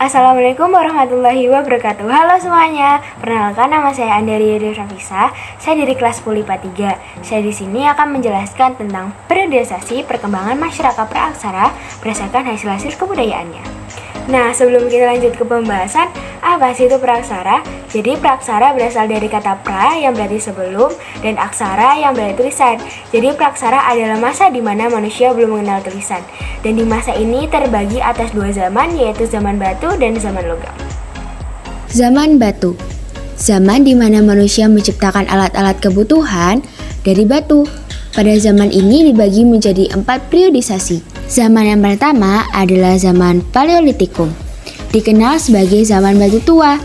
Assalamualaikum warahmatullahi wabarakatuh. Halo semuanya, perkenalkan nama saya Andaria Devravisa. Saya dari kelas 10 IPA 3. Saya di sini akan menjelaskan tentang periodisasi perkembangan masyarakat praaksara berdasarkan hasil-hasil kebudayaannya. Nah, sebelum kita lanjut ke pembahasan, apa sih itu praaksara? Jadi praaksara berasal dari kata pra yang berarti sebelum dan aksara yang berarti tulisan. Jadi praaksara adalah masa di mana manusia belum mengenal tulisan. Dan di masa ini terbagi atas dua zaman, yaitu zaman batu dan zaman logam. Zaman batu, zaman di mana manusia menciptakan alat-alat kebutuhan dari batu. Pada zaman ini dibagi menjadi 4 periodisasi. Zaman yang pertama adalah zaman Paleolitikum, dikenal sebagai zaman batu tua.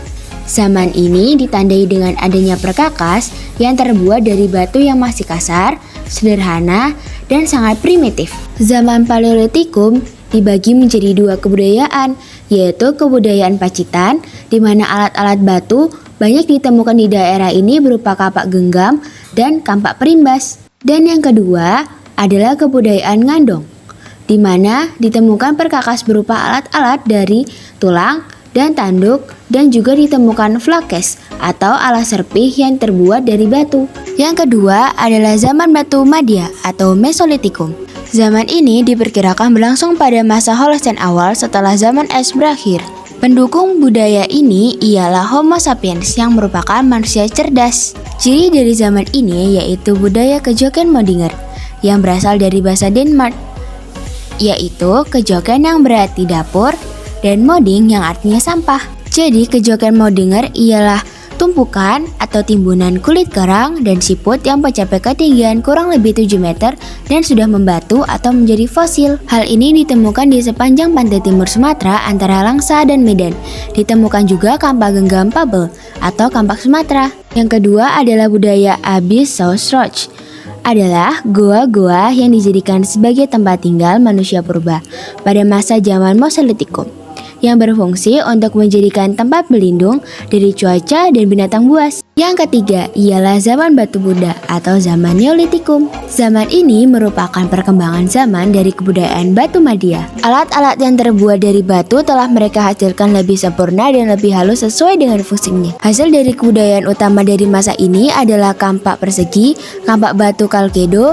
Zaman ini ditandai dengan adanya perkakas yang terbuat dari batu yang masih kasar, sederhana, dan sangat primitif. Zaman Paleolitikum dibagi menjadi 2 kebudayaan, yaitu kebudayaan Pacitan, di mana alat-alat batu banyak ditemukan di daerah ini berupa kapak genggam dan kampak perimbas. Dan yang kedua adalah kebudayaan Ngandong, di mana ditemukan perkakas berupa alat-alat dari tulang dan tanduk, dan juga ditemukan flakes atau alas serpih yang terbuat dari batu. Yang kedua adalah zaman batu Madya atau Mesolitikum. Zaman ini diperkirakan berlangsung pada masa Holocene awal setelah zaman es berakhir. Pendukung budaya ini ialah Homo sapiens yang merupakan manusia cerdas. Ciri dari zaman ini yaitu budaya kejoken Modinger yang berasal dari bahasa Denmark, yaitu kejoken yang berarti dapur dan moding yang artinya sampah. Jadi kejoken Modinger ialah tumpukan atau timbunan kulit kerang dan siput yang mencapai ketinggian kurang lebih 7 meter dan sudah membatu atau menjadi fosil. Hal ini ditemukan di sepanjang pantai timur Sumatera antara Langsa dan Medan. Ditemukan juga kampak genggam Pabel atau kampak Sumatera. Yang kedua adalah budaya Abyss South Roch, adalah goa-goa yang dijadikan sebagai tempat tinggal manusia purba pada masa zaman Mesolitikum, yang berfungsi untuk menjadikan tempat berlindung dari cuaca dan binatang buas. Yang ketiga ialah zaman batu Buddha atau zaman Neolitikum. Zaman ini merupakan perkembangan zaman dari kebudayaan batu Madya. Alat-alat yang terbuat dari batu telah mereka hasilkan lebih sempurna dan lebih halus sesuai dengan fungsinya. Hasil dari kebudayaan utama dari masa ini adalah kampak persegi, kampak batu kalkedo,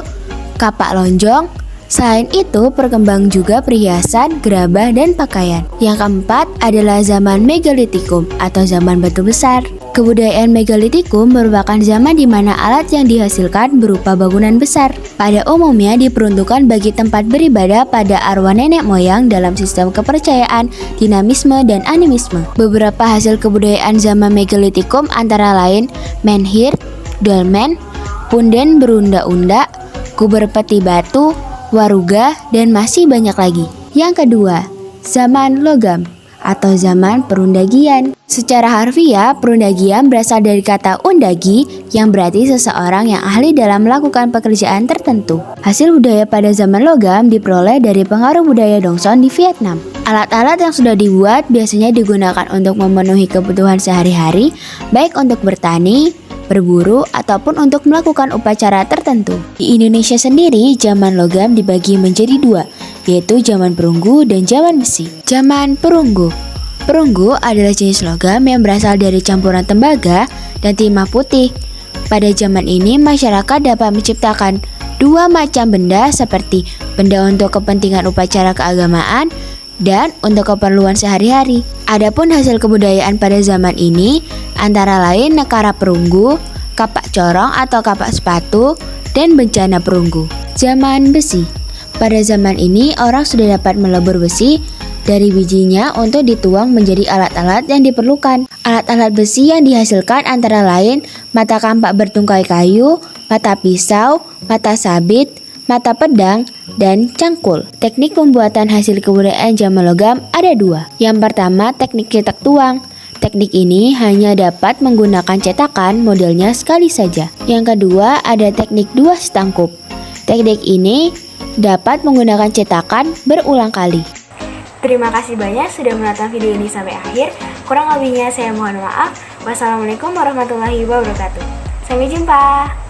kapak lonjong. Selain itu, berkembang juga perhiasan, gerabah, dan pakaian. Yang keempat adalah zaman Megalitikum atau zaman batu besar. Kebudayaan Megalitikum merupakan zaman di mana alat yang dihasilkan berupa bangunan besar. Pada umumnya diperuntukkan bagi tempat beribadah pada arwah nenek moyang dalam sistem kepercayaan, dinamisme, dan animisme. Beberapa hasil kebudayaan zaman Megalitikum antara lain menhir, dolmen, punden berunda-unda, kuber peti batu, waruga, dan masih banyak lagi. Yang kedua, zaman logam atau zaman perundagian. Secara harfiah, perundagian berasal dari kata undagi yang berarti seseorang yang ahli dalam melakukan pekerjaan tertentu. Hasil budaya pada zaman logam diperoleh dari pengaruh budaya Dongson di Vietnam. Alat-alat yang sudah dibuat biasanya digunakan untuk memenuhi kebutuhan sehari-hari, baik untuk bertani, berburu, ataupun untuk melakukan upacara tertentu. Di Indonesia sendiri, zaman logam dibagi menjadi 2, yaitu zaman perunggu dan zaman besi. Zaman perunggu. Perunggu adalah jenis logam yang berasal dari campuran tembaga dan timah putih. Pada zaman ini, masyarakat dapat menciptakan 2 macam benda seperti benda untuk kepentingan upacara keagamaan dan untuk keperluan sehari-hari. Adapun hasil kebudayaan pada zaman ini antara lain nekara perunggu, kapak corong atau kapak sepatu, dan bencana perunggu. Zaman besi. Pada zaman ini orang sudah dapat melebur besi dari bijinya untuk dituang menjadi alat-alat yang diperlukan. Alat-alat besi yang dihasilkan antara lain mata kampak bertungkai kayu, mata pisau, mata sabit, mata pedang, dan cangkul. Teknik pembuatan hasil kebudayaan zaman logam ada 2. Yang pertama, teknik cetak tuang. Teknik ini hanya dapat menggunakan cetakan modelnya sekali saja. Yang kedua, ada teknik 2 setangkup. Teknik ini dapat menggunakan cetakan berulang kali. Terima kasih banyak sudah menonton video ini sampai akhir. Kurang lebihnya saya mohon maaf. Wassalamualaikum warahmatullahi wabarakatuh. Sampai jumpa.